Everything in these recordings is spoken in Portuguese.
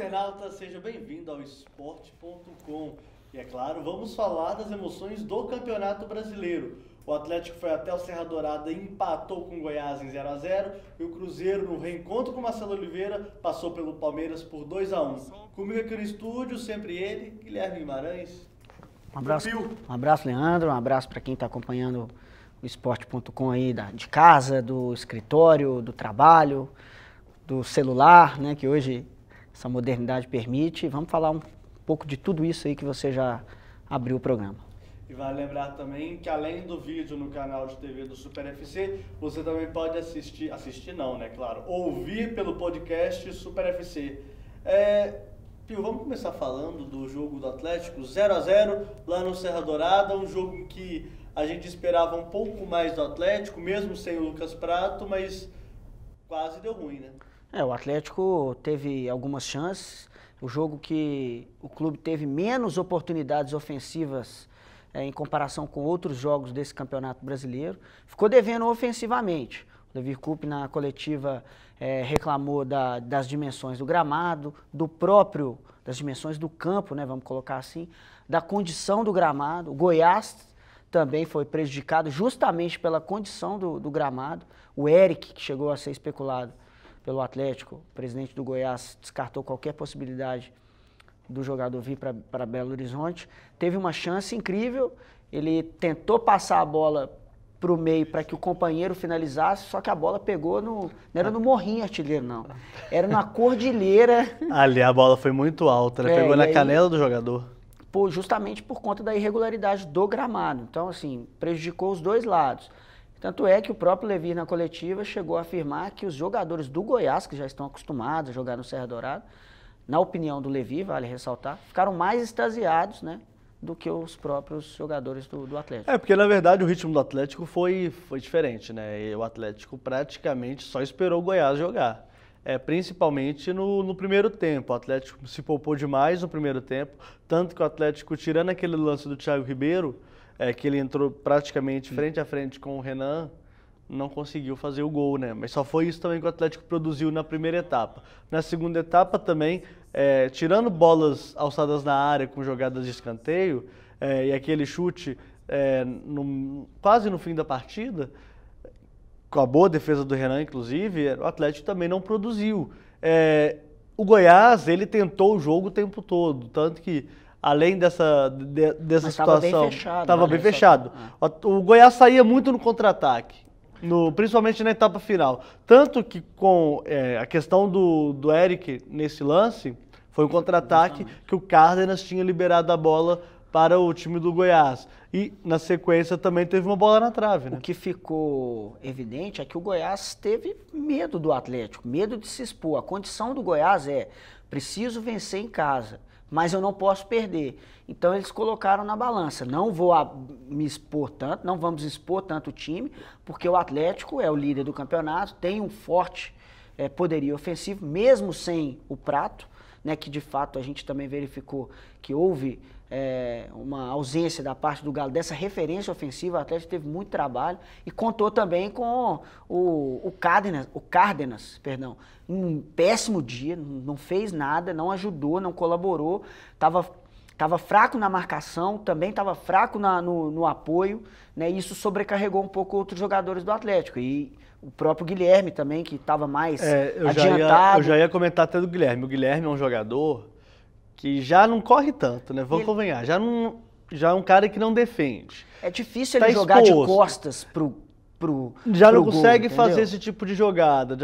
internauta, seja bem-vindo ao Esporte.com. E é claro, vamos falar das emoções do Campeonato Brasileiro. O Atlético foi até o Serra Dourada e empatou com o Goiás em 0-0. E o Cruzeiro, no reencontro com o Marcelo Oliveira, passou pelo Palmeiras por 2-1. Comigo aqui no estúdio, sempre ele, Guilherme Guimarães. Um abraço, Leandro. Um abraço para quem está acompanhando o Esporte.com aí de casa, do escritório, do trabalho, do celular, né, que hoje essa modernidade permite. Vamos falar um pouco de tudo isso aí que você já abriu o programa. E vale lembrar também que além do vídeo no canal de TV do Super FC, você também pode ouvir pelo podcast Super FC. Pio, vamos começar falando do jogo do Atlético, 0-0 lá no Serra Dourada, um jogo em que a gente esperava um pouco mais do Atlético, mesmo sem o Lucas Prato, mas quase deu ruim, né? O Atlético teve algumas chances, o jogo que o clube teve menos oportunidades ofensivas em comparação com outros jogos desse Campeonato Brasileiro, ficou devendo ofensivamente. O Levir Coupe na coletiva reclamou das dimensões do gramado, das dimensões do campo, né, vamos colocar assim, da condição do gramado. O Goiás também foi prejudicado justamente pela condição do gramado. O Eric, que chegou a ser especulado pelo Atlético, o presidente do Goiás, descartou qualquer possibilidade do jogador vir para Belo Horizonte. Teve uma chance incrível, ele tentou passar a bola para o meio para que o companheiro finalizasse, só que a bola pegou não era no morrinho artilheiro, não. Era na cordilheira. Ali a bola foi muito alta, ela pegou na canela do jogador. Justamente por conta da irregularidade do gramado. Então, assim, prejudicou os dois lados. Tanto é que o próprio Levir na coletiva chegou a afirmar que os jogadores do Goiás, que já estão acostumados a jogar no Serra Dourada, na opinião do Levir, vale ressaltar, ficaram mais extasiados, né, do que os próprios jogadores do Atlético. Porque na verdade o ritmo do Atlético foi diferente, né? E o Atlético praticamente só esperou o Goiás jogar. Principalmente no primeiro tempo. O Atlético se poupou demais no primeiro tempo, tanto que o Atlético, tirando aquele lance do Thiago Ribeiro, que ele entrou praticamente frente a frente com o Renan, não conseguiu fazer o gol, né? Mas só foi isso também que o Atlético produziu na primeira etapa. Na segunda etapa também, tirando bolas alçadas na área com jogadas de escanteio, e aquele chute quase no fim da partida, com a boa defesa do Renan, inclusive, o Atlético também não produziu. O Goiás, ele tentou o jogo o tempo todo, tanto que, além dessa situação, estava bem fechado. O Goiás saía muito no contra-ataque, principalmente na etapa final. Tanto que com a questão do Eric nesse lance, foi um contra-ataque que o Cárdenas tinha liberado a bola para o time do Goiás. E, na sequência, também teve uma bola na trave, né? O que ficou evidente é que o Goiás teve medo do Atlético, medo de se expor. A condição do Goiás preciso vencer em casa, mas eu não posso perder. Então eles colocaram na balança, não vou me expor tanto, não vamos expor tanto o time, porque o Atlético é o líder do campeonato, tem um forte poderio ofensivo, mesmo sem o Prato, né, que de fato a gente também verificou que houve uma ausência da parte do Galo dessa referência ofensiva. O Atlético teve muito trabalho e contou também com o Cárdenas, um péssimo dia, não fez nada, não ajudou, não colaborou, estava fraco na marcação, também estava fraco no apoio, né? Isso sobrecarregou um pouco outros jogadores do Atlético. E o próprio Guilherme também, que estava mais adiantado. Eu já ia comentar até do Guilherme. O Guilherme é um jogador que já não corre tanto, né? Vamos convenhar. Já é um cara que não defende. É difícil ele jogar de costas pro já não gol, consegue entendeu? fazer esse tipo de jogada.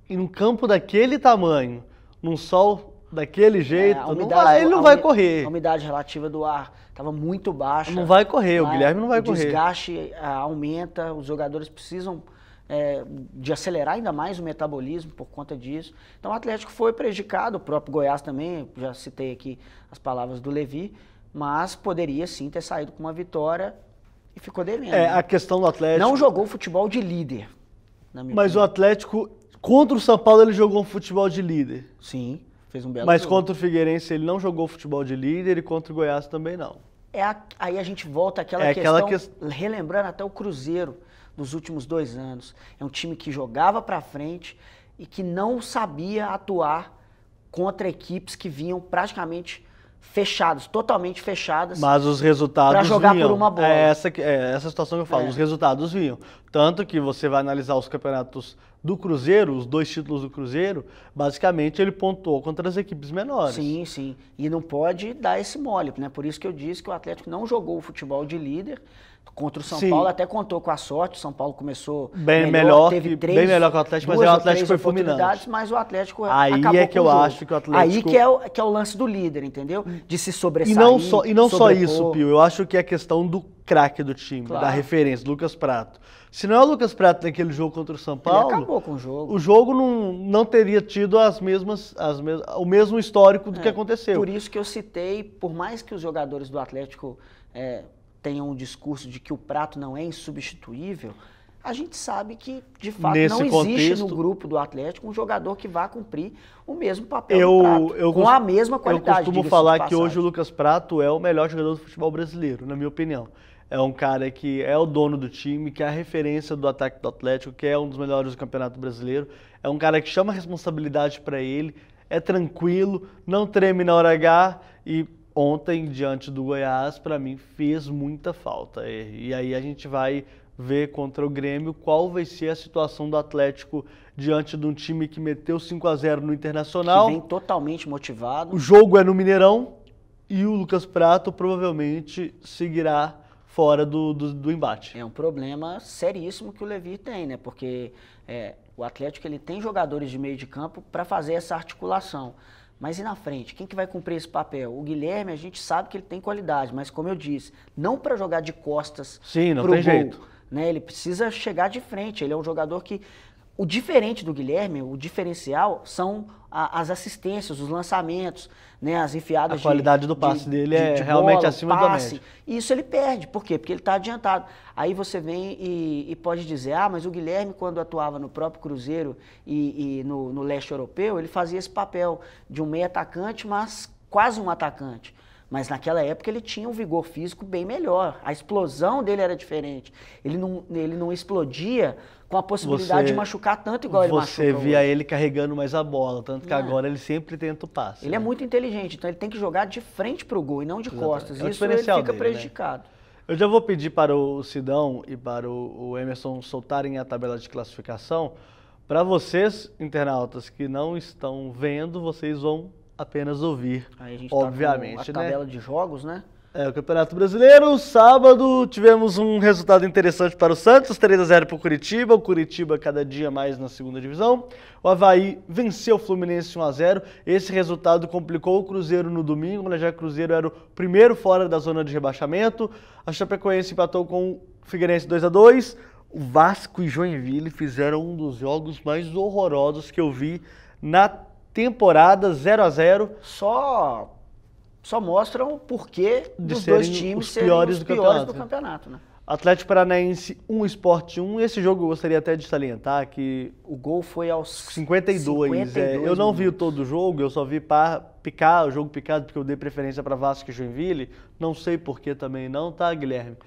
E num campo daquele tamanho, num sol daquele jeito, ele não vai correr. A umidade relativa do ar estava muito baixa. Não vai correr, o Guilherme não vai correr. O desgaste aumenta, os jogadores precisam de acelerar ainda mais o metabolismo por conta disso. Então o Atlético foi prejudicado, o próprio Goiás também, já citei aqui as palavras do Levir, mas poderia sim ter saído com uma vitória e ficou devendo. A questão do Atlético... Não jogou futebol de líder, na minha opinião. O Atlético, contra o São Paulo, ele jogou um futebol de líder. Sim, fez um belo Mas jogo. contra o Figueirense ele não jogou futebol de líder e contra o Goiás também não. Aí a gente volta àquela questão, relembrando até o Cruzeiro dos últimos 2 anos. É um time que jogava pra frente e que não sabia atuar contra equipes que vinham praticamente fechadas, totalmente fechadas. Mas os resultados para jogar vinham. por uma bola. Essa situação que eu falo, os resultados vinham. Tanto que você vai analisar os campeonatos do Cruzeiro, os 2 títulos do Cruzeiro, basicamente ele pontuou contra as equipes menores. Sim, sim. E não pode dar esse mole, né? Por isso que eu disse que o Atlético não jogou o futebol de líder contra o São Paulo, até contou com a sorte. O São Paulo começou bem melhor teve bem melhor que o Atlético, mas o Atlético foi fulminante. Mas o Atlético aí acabou é que eu acho que o Atlético... Aí que é o lance do líder, entendeu? De se sobressair. E não só isso, Pio. Eu acho que é a questão do craque do time, claro, da referência, Lucas Prato. Se não é o Lucas Prato naquele jogo contra o São Paulo, ele acabou com o jogo. O jogo não teria tido o mesmo histórico do que aconteceu. Por isso que eu citei, por mais que os jogadores do Atlético tenham um discurso de que o Prato não é insubstituível, a gente sabe que, de fato, não existe no grupo do Atlético um jogador que vá cumprir o mesmo papel do Prato, com a mesma qualidade. Eu costumo falar que hoje o Lucas Prato é o melhor jogador do futebol brasileiro, na minha opinião. É um cara que é o dono do time, que é a referência do ataque do Atlético, que é um dos melhores do Campeonato Brasileiro. É um cara que chama a responsabilidade para ele, é tranquilo, não treme na hora H e ontem, diante do Goiás, para mim fez muita falta. E aí a gente vai ver contra o Grêmio qual vai ser a situação do Atlético diante de um time que meteu 5-0 no Internacional. Que vem totalmente motivado. O jogo é no Mineirão e o Lucas Prato provavelmente seguirá fora do embate. É um problema seríssimo que o Levi tem, né? Porque o Atlético ele tem jogadores de meio de campo para fazer essa articulação. Mas e na frente? Quem que vai cumprir esse papel? O Guilherme, a gente sabe que ele tem qualidade, mas como eu disse, não para jogar de costas pro gol, jeito. Né? Ele precisa chegar de frente. Ele é um jogador que... O diferente do Guilherme, o diferencial, são as assistências, os lançamentos, né, as enfiadas. A qualidade do passe dele é realmente acima da média. E isso ele perde. Por quê? Porque ele está adiantado. Aí você vem e pode dizer, mas o Guilherme, quando atuava no próprio Cruzeiro e no leste europeu, ele fazia esse papel de um meio atacante, mas quase um atacante. Mas naquela época ele tinha um vigor físico bem melhor. A explosão dele era diferente. Ele não explodia com a possibilidade de machucar tanto igual ele machuca. Você via ele carregando mais a bola, tanto que agora ele sempre tenta o passe. Ele é muito inteligente, então ele tem que jogar de frente para o gol e não de costas. Isso ele fica prejudicado. Né? Eu já vou pedir para o Sidão e para o Emerson soltarem a tabela de classificação. Para vocês, internautas, que não estão vendo, vocês vão apenas ouvir, aí a gente obviamente, tá com a tabela de jogos, né? O Campeonato Brasileiro, sábado, tivemos um resultado interessante para o Santos, 3-0 para o Curitiba. O Curitiba cada dia mais na segunda divisão. O Avaí venceu o Fluminense 1-0. Esse resultado complicou o Cruzeiro no domingo, né? Já que o Cruzeiro era o primeiro fora da zona de rebaixamento. A Chapecoense empatou com o Figueirense 2-2. O Vasco e Joinville fizeram um dos jogos mais horrorosos que eu vi na temporada, 0-0. Só mostram o porquê dos dois times serem os piores do campeonato, né? Atlético Paranaense 1, Sport 1. Esse jogo eu gostaria até de salientar que o gol foi aos 52. Eu não vi todo o jogo, eu só vi o jogo picado, porque eu dei preferência para Vasco e Joinville. Não sei por que também não, tá, Guilherme?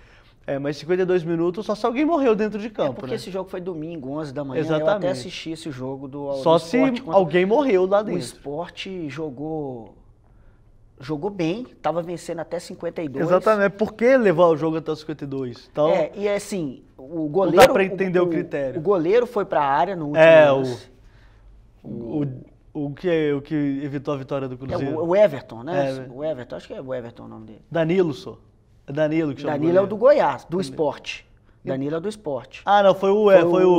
Mas 52 minutos só se alguém morreu dentro de campo, porque né? Esse jogo foi domingo, 11 da manhã. Exatamente. Eu até assisti esse jogo do Só se alguém morreu lá dentro. O Sport jogou bem, estava vencendo até 52. Exatamente, por que levar o jogo até os 52? Então, e assim, o goleiro... Não dá para entender o critério. O goleiro foi para a área no último lance. O que evitou a vitória do Cruzeiro. O Everton, né? O Everton, acho que é o Everton o nome dele. Danilo, só. É Danilo que chama. Danilo é o do Goiás, do Sport. Danilo é do Sport. Não, foi o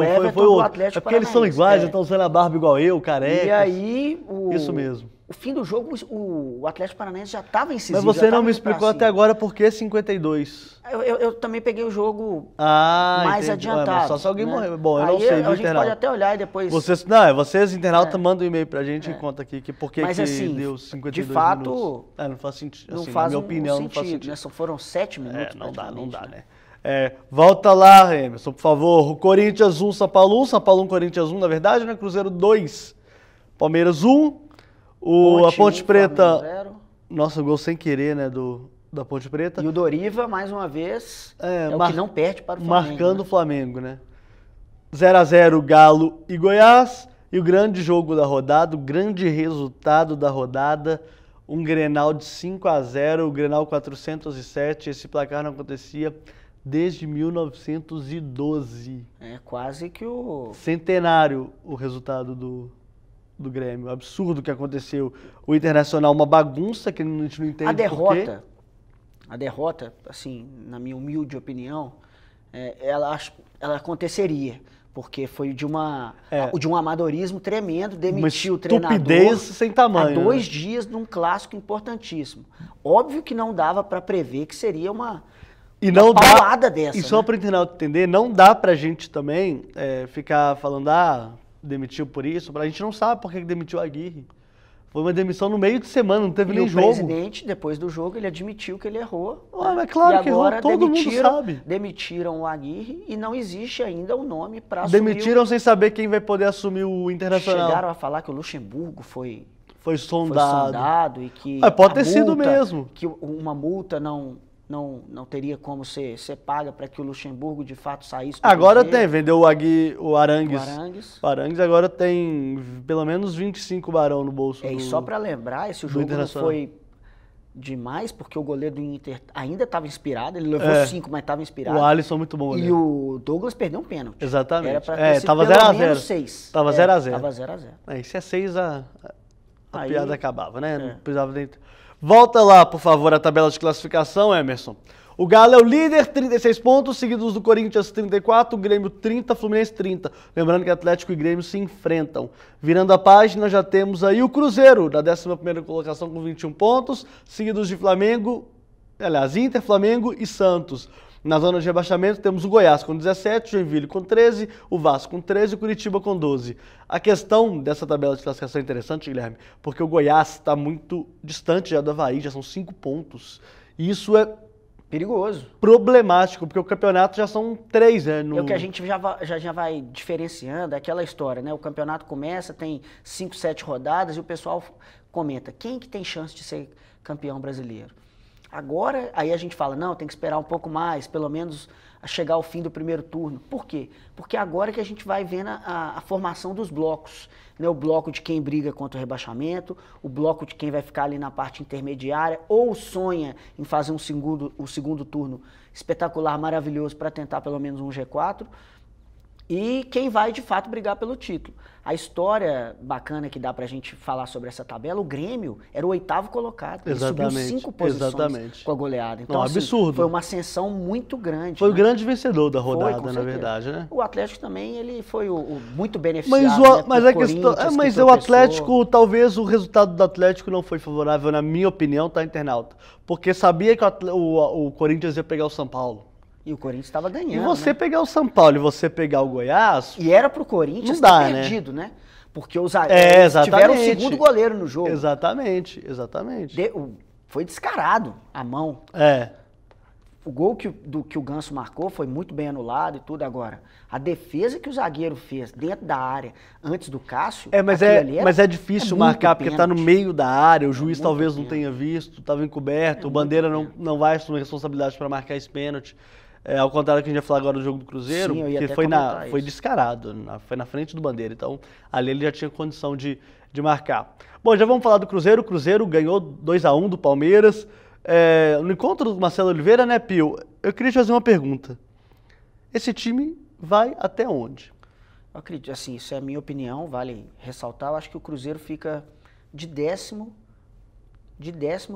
Everton do Atlético Paranaense. Porque eles são iguais, estão usando a barba igual eu, careca. E aí, isso mesmo. O fim do jogo, o Atlético Paranaense já estava incisivo. Mas você não me explicou até agora por que 52. Eu também peguei o jogo mais adiantado. Mas só se alguém morrer. Bom, eu não sei, viu, a gente pode até olhar e depois... Vocês internautas, mandam um e-mail pra gente e conta aqui por que assim, deu 52 de fato, minutos. Não faz sentido. Não assim, faz na minha opinião, sentido, não faz sentido. Né? Foram 7 minutos. Não dá, né? Volta lá, Emerson, por favor. Corinthians 1, São Paulo 1. São Paulo 1, Corinthians 1, na verdade, né? Cruzeiro 2, Palmeiras 1. A Ponte Preta... Nossa, gol sem querer, né, da Ponte Preta. E o Doriva, mais uma vez, o que não perde para o Flamengo. Marcando o Flamengo, né? 0-0 Galo e Goiás. E E o grande jogo da rodada, o grande resultado da rodada, um Grenal de 5-0, o Grenal 407, esse placar não acontecia desde 1912. É quase que o... Centenário o resultado do Grêmio. Absurdo o que aconteceu. O Internacional, uma bagunça que a gente não entende A derrota, assim, na minha humilde opinião, ela aconteceria. Porque foi de um amadorismo tremendo, demitiu o treinador estupidez sem tamanho, há 2 dias num clássico importantíssimo. Óbvio que não dava para prever que seria uma paulada dessa. E só para o internauta entender, não dá pra gente também ficar falando, demitiu por isso, a gente não sabe por que demitiu a Aguirre. Foi uma demissão no meio de semana, não teve nem jogo. E o presidente, depois do jogo, ele admitiu que ele errou. Mas claro que errou, todo mundo sabe. Demitiram o Aguirre e não existe ainda o nome para assumir. Demitiram sem saber quem vai poder assumir o Internacional. Chegaram a falar que o Luxemburgo foi sondado e que pode ter sido mesmo. Que uma multa não teria como ser paga para que o Luxemburgo de fato saísse. Agora vendeu o Arangues. O Arangues agora tem pelo menos 25 barão no bolso. E só para lembrar, esse jogo não foi demais, porque o goleiro do Inter ainda estava inspirado, ele levou 5, mas estava inspirado. O Alisson muito bom. E o Douglas perdeu um pênalti. Exatamente. Era para ter sido tava pelo 0 a 0. menos 6. Tava 0 a 0. Tava 0 a 0. Se é 6, a piada acabava, né? Não precisava dentro. Volta lá, por favor, a tabela de classificação, Emerson. O Galo é o líder, 36 pontos, seguidos do Corinthians 34, o Grêmio 30, Fluminense 30. Lembrando que Atlético e Grêmio se enfrentam. Virando a página, já temos aí o Cruzeiro, na 11ª colocação com 21 pontos, seguidos de Inter, Flamengo e Santos. Na zona de rebaixamento temos o Goiás com 17, o Joinville com 13, o Vasco com 13 e o Curitiba com 12. A questão dessa tabela de classificação é interessante, Guilherme, porque o Goiás está muito distante já do Avaí, já são 5 pontos. E isso é perigoso. Problemático, porque o campeonato já são 3, né? É o que a gente já vai diferenciando, é aquela história, né? O campeonato começa, tem 5, 7 rodadas e o pessoal comenta, quem que tem chance de ser campeão brasileiro? Agora, aí a gente fala, não, tem que esperar um pouco mais, pelo menos chegar ao fim do primeiro turno. Por quê? Porque agora que a gente vai vendo a formação dos blocos, né? O bloco de quem briga contra o rebaixamento, o bloco de quem vai ficar ali na parte intermediária, ou sonha em fazer um segundo turno espetacular, maravilhoso, para tentar pelo menos um G4, e quem vai de fato brigar pelo título. A história bacana que dá pra gente falar sobre essa tabela, o Grêmio era o 8º colocado, ele subiu 5 posições com a goleada. Então, absurdo. Foi uma ascensão muito grande. Foi o grande vencedor da rodada, na verdade, né? O Atlético também, ele foi o muito beneficiado. Mas o Atlético, talvez o resultado do Atlético não foi favorável, na minha opinião, tá, internauta? Porque sabia que o Corinthians ia pegar o São Paulo. E o Corinthians estava ganhando. E você pegar o São Paulo e você pegar o Goiás... E era pro Corinthians ter perdido, né? Porque os zagueiros tiveram o segundo goleiro no jogo. Exatamente. Foi descarado a mão. O gol que o Ganso marcou foi muito bem anulado e tudo. Agora, a defesa que o zagueiro fez dentro da área antes do Cássio... Mas é difícil marcar porque está no meio da área, o juiz talvez não tenha visto, estava encoberto, o Bandeira não vai assumir responsabilidade para marcar esse pênalti. Ao contrário do que a gente vai falar agora do jogo do Cruzeiro, que foi descarado, foi na frente do Bandeira, então ali ele já tinha condição de marcar. Bom, já vamos falar do Cruzeiro. O Cruzeiro ganhou 2-1 do Palmeiras. No encontro do Marcelo Oliveira, né, Pio? Eu queria te fazer uma pergunta. Esse time vai até onde? Eu acredito, assim, isso é a minha opinião, vale ressaltar. Eu acho que o Cruzeiro fica de décimo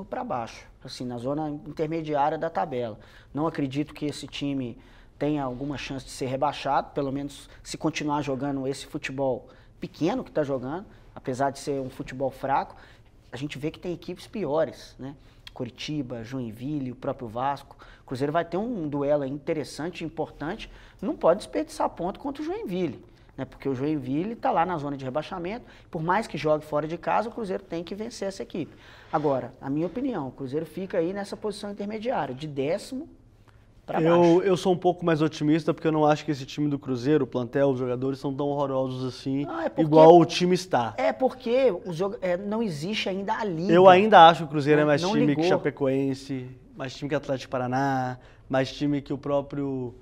para baixo, assim, na zona intermediária da tabela. Não acredito que esse time tenha alguma chance de ser rebaixado, pelo menos se continuar jogando esse futebol pequeno que está jogando, apesar de ser um futebol fraco, a gente vê que tem equipes piores, né? Curitiba, Joinville, o próprio Vasco. O Cruzeiro vai ter um duelo interessante, importante, não pode desperdiçar ponto contra o Joinville, né? Porque o Joinville está lá na zona de rebaixamento, por mais que jogue fora de casa, o Cruzeiro tem que vencer essa equipe. Agora, a minha opinião, o Cruzeiro fica aí nessa posição intermediária, de décimo para baixo. Eu sou um pouco mais otimista, porque eu não acho que esse time do Cruzeiro, o plantel, os jogadores são tão horrorosos assim, igual o time está. Porque não existe ainda a liga. Eu ainda acho que o Cruzeiro é mais time que Chapecoense, mais time que Atlético Paraná, mais time que o próprio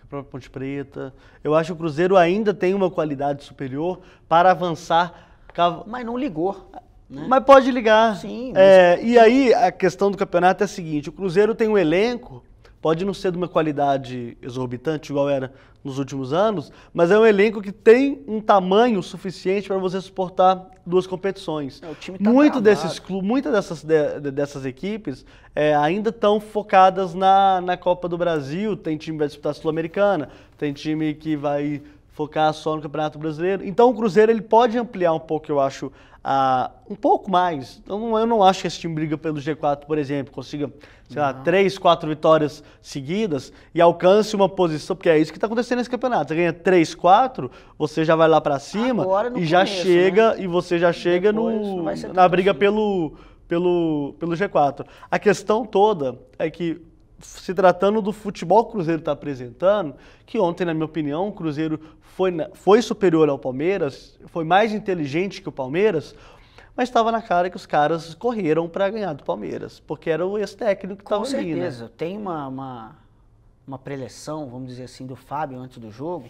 para Ponte Preta. Eu acho que o Cruzeiro ainda tem uma qualidade superior para avançar. Mas não ligou. Né? Mas pode ligar. Sim. E aí a questão do campeonato é a seguinte, o Cruzeiro tem um elenco, pode não ser de uma qualidade exorbitante igual era nos últimos anos, mas é um elenco que tem um tamanho suficiente para você suportar duas competições. O time tá Muitas dessas equipes ainda estão focadas na Copa do Brasil, tem time que vai disputar a Sul-Americana, tem time que vai focar só no Campeonato Brasileiro. Então o Cruzeiro ele pode ampliar um pouco, eu acho, um pouco mais. Eu não acho que esse time briga pelo G4, por exemplo, consiga, sei lá, 3, 4 vitórias seguidas e alcance uma posição, porque é isso que está acontecendo nesse campeonato. Você ganha 3, 4, você já vai lá para cima e já chega, né? E você já chega na briga pelo G4. A questão toda é que, se tratando do futebol que o Cruzeiro está apresentando, que ontem, na minha opinião, o Cruzeiro foi superior ao Palmeiras, foi mais inteligente que o Palmeiras, mas estava na cara que os caras correram para ganhar do Palmeiras, porque era o ex-técnico que estava ali, né? Com certeza. Tem uma preleção, vamos dizer assim, do Fábio antes do jogo,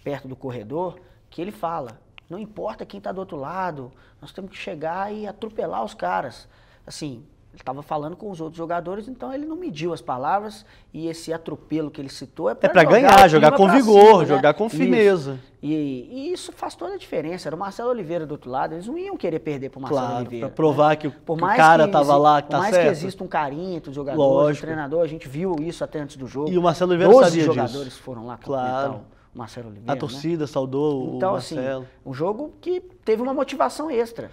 perto do corredor, que ele fala, não importa quem está do outro lado, nós temos que chegar e atropelar os caras. Assim, ele estava falando com os outros jogadores, então ele não mediu as palavras e esse atropelo que ele citou é para ganhar, jogar com vigor, jogar com firmeza. E isso faz toda a diferença. Era o Marcelo Oliveira do outro lado, eles não iam querer perder para o Marcelo Oliveira. Para provar, né, que o cara estava lá, que tá certo. Por mais que exista um carinho entre os jogadores, o treinador, a gente viu isso até antes do jogo. E o Marcelo Oliveira sabia disso. 12 jogadores foram lá cumprimentar o Marcelo Oliveira. A torcida, né, saudou então, o Marcelo. Assim, um jogo que teve uma motivação extra.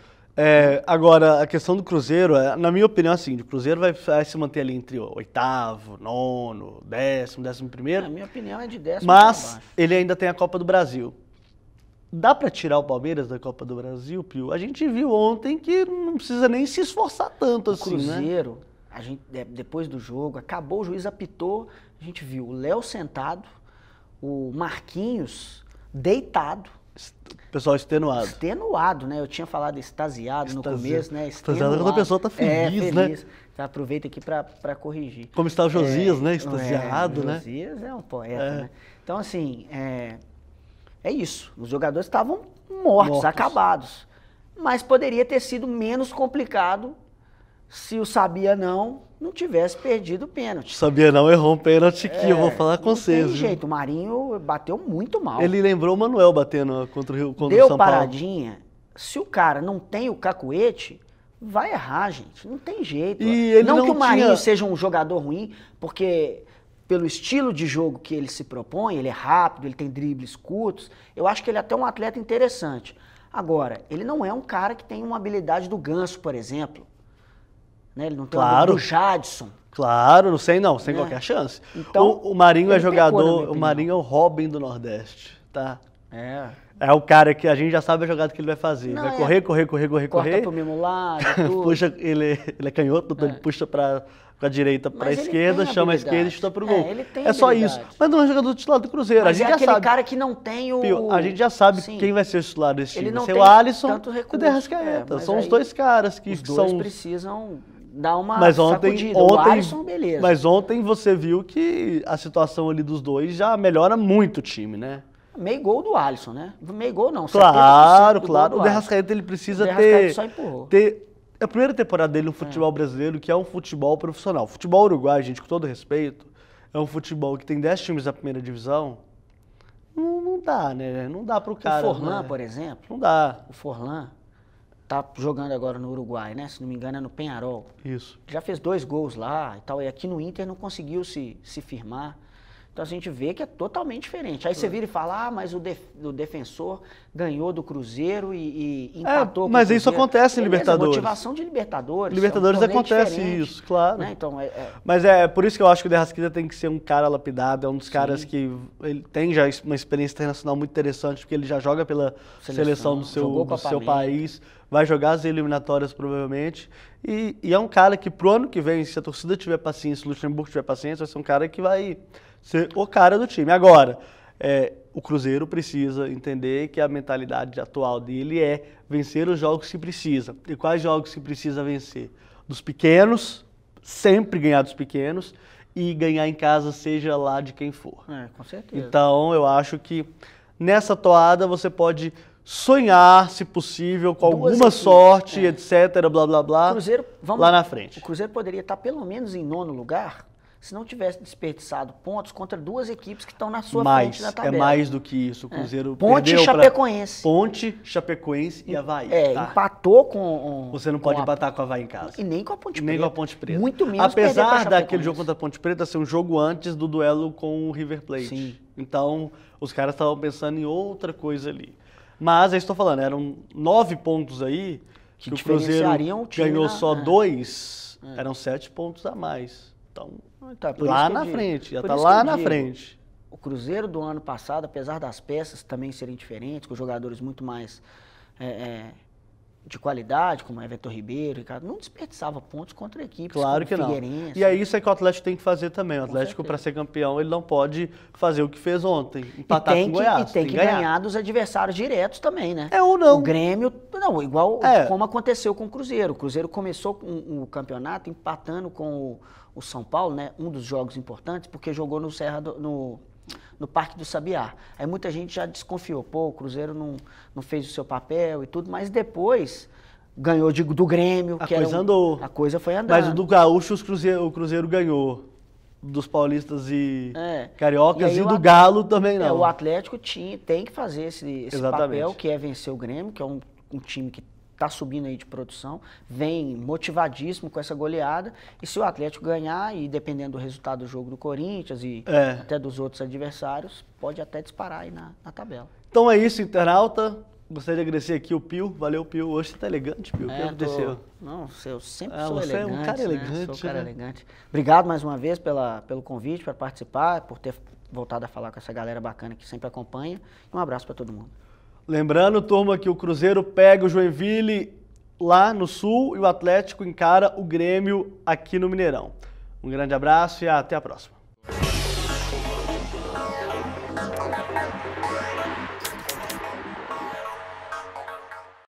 Agora, a questão do Cruzeiro, na minha opinião, assim, o Cruzeiro vai se manter ali entre o 8º, 9º, 10º, 11º. Na minha opinião é de 10º. Mas ele ainda tem a Copa do Brasil. Dá para tirar o Palmeiras da Copa do Brasil, Pio? A gente viu ontem que não precisa nem se esforçar tanto assim, né? O Cruzeiro, a gente, depois do jogo, acabou, o juiz apitou, a gente viu o Léo sentado, o Marquinhos deitado. O pessoal extenuado. Extenuado, né? Eu tinha falado extasiado no começo, né? Extasiado quando a pessoa tá feliz, né? Então, aproveita aqui para corrigir. Como está o Josias, né? Extasiado, né? O Josias é um poeta, né? Então, assim, é isso. Os jogadores estavam mortos, acabados. Mas poderia ter sido menos complicado se o Sabia não tivesse perdido o pênalti. Sabia não, errou um pênalti que eu vou falar com vocês. Não tem jeito, o Marinho bateu muito mal. Ele lembrou o Manuel batendo contra o São Paulo. Deu paradinha. Se o cara não tem o cacuete, vai errar, gente. Não tem jeito. Não que o Marinho seja um jogador ruim, porque pelo estilo de jogo que ele se propõe, ele é rápido, ele tem dribles curtos, eu acho que ele é até um atleta interessante. Agora, ele não é um cara que tem uma habilidade do Ganso, por exemplo. Né? Ele não tem uma do Jadson. Claro, não sei não, sem qualquer chance. Então, o Marinho é jogador, o Marinho é o Robin do Nordeste, tá? É o cara que a gente já sabe a jogada que ele vai fazer. Não, vai correr. Corta pro mesmo lado, tudo. Puxa, ele é canhoto, então ele puxa pra direita, pra esquerda, chama a esquerda e chuta pro gol. É só isso. Mas não é jogador titular do Cruzeiro. Mas a gente já sabe. Cara que não tem o... Pio, a gente já sabe quem vai ser o titular desse time. Vai ser o Alisson e o De Arrascaeta. São os dois caras que são... Os dois precisam dar uma sacudida. O Alisson, beleza. Mas ontem você viu que a situação ali dos dois já melhora muito o time, né? Meio gol do Alisson, né? Meio gol não, claro. O De Arrascaeta ele precisa só empurrou. É a primeira temporada dele no futebol brasileiro, que é um futebol profissional. Futebol uruguai, gente, com todo respeito, é um futebol que tem 10 times da primeira divisão. Não dá, né? Não dá pro cara. O Forlan, por exemplo. Não dá. O Forlan tá jogando agora no Uruguai, né? Se não me engano é no Peñarol. Isso. Já fez 2 gols lá e tal, e aqui no Inter não conseguiu se firmar. Então a gente vê que é totalmente diferente. Aí você vira e fala, mas o Defensor ganhou do Cruzeiro e empatou com mas isso acontece em Libertadores. Motivação de Libertadores. Libertadores acontece isso, claro. Né? Então, Mas é por isso que eu acho que o De Arrascaeta tem que ser um cara lapidado, é um dos caras que ele tem já uma experiência internacional muito interessante, porque ele já joga pela seleção do seu país, vai jogar as eliminatórias provavelmente, e é um cara que pro ano que vem, se a torcida tiver paciência, se o Luxemburgo tiver paciência, vai ser um cara que vai ser o cara do time. Agora, o Cruzeiro precisa entender que a mentalidade atual dele é vencer os jogos que precisa. E quais jogos que precisa vencer? Dos pequenos, sempre ganhar dos pequenos, e ganhar em casa, seja lá de quem for. Com certeza. Então, eu acho que nessa toada você pode sonhar, se possível, com alguma sorte, etc, blá, blá, blá, Cruzeiro, lá na frente. O Cruzeiro poderia estar pelo menos em 9º lugar, se não tivesse desperdiçado pontos contra 2 equipes que estão na sua frente na tabela. É mais do que isso. O Cruzeiro Ponte e perdeu Chapecoense. Ponte, Chapecoense e Avaí. Empatou com... Você não pode empatar com a Avaí em casa. E nem com a Ponte Preta. Nem com a Ponte Preta. Muito menos Apesar daquele jogo contra a Ponte Preta ser um jogo antes do duelo com o River Plate. Sim. Então, os caras estavam pensando em outra coisa ali. Mas, aí estou falando, eram 9 pontos aí, que o Cruzeiro ganhou só 2, eram 7 pontos a mais. Então, lá na frente, já tá lá na frente. O Cruzeiro do ano passado, apesar das peças também serem diferentes, com jogadores muito mais de qualidade, como Everton Ribeiro, Ricardo, não desperdiçava pontos contra equipes claro que não. Figueirense. E é isso que o Atlético tem que fazer também. O Atlético, para ser campeão, ele não pode fazer o que fez ontem, empatar com o Goiás. E tem que ganhar dos adversários diretos também, né? Ou não. O Grêmio, não, igual como aconteceu com o Cruzeiro. O Cruzeiro começou o campeonato empatando com o São Paulo, né? Um dos jogos importantes, porque jogou no no Parque do Sabiá. Aí muita gente já desconfiou, pô, o Cruzeiro não fez o seu papel e tudo, mas depois ganhou do Grêmio. A coisa andou. A coisa foi andando. Mas o do Gaúcho o Cruzeiro ganhou. Dos paulistas e cariocas e do Galo também não. O Atlético tem que fazer esse papel, que é vencer o Grêmio, que é um time que está subindo aí de produção, vem motivadíssimo com essa goleada, e se o Atlético ganhar, e dependendo do resultado do jogo do Corinthians e até dos outros adversários, pode até disparar aí na tabela. Então é isso, internauta. Gostaria de agradecer aqui o Pio. Valeu, Pio. Hoje você tá elegante, Pio. O que aconteceu? Não, eu sempre sou você elegante. É um cara elegante. Né? Sou um cara elegante. Obrigado mais uma vez pelo convite, para participar, por ter voltado a falar com essa galera bacana que sempre acompanha. Um abraço para todo mundo. Lembrando, turma, que o Cruzeiro pega o Joinville lá no Sul e o Atlético encara o Grêmio aqui no Mineirão. Um grande abraço e até a próxima.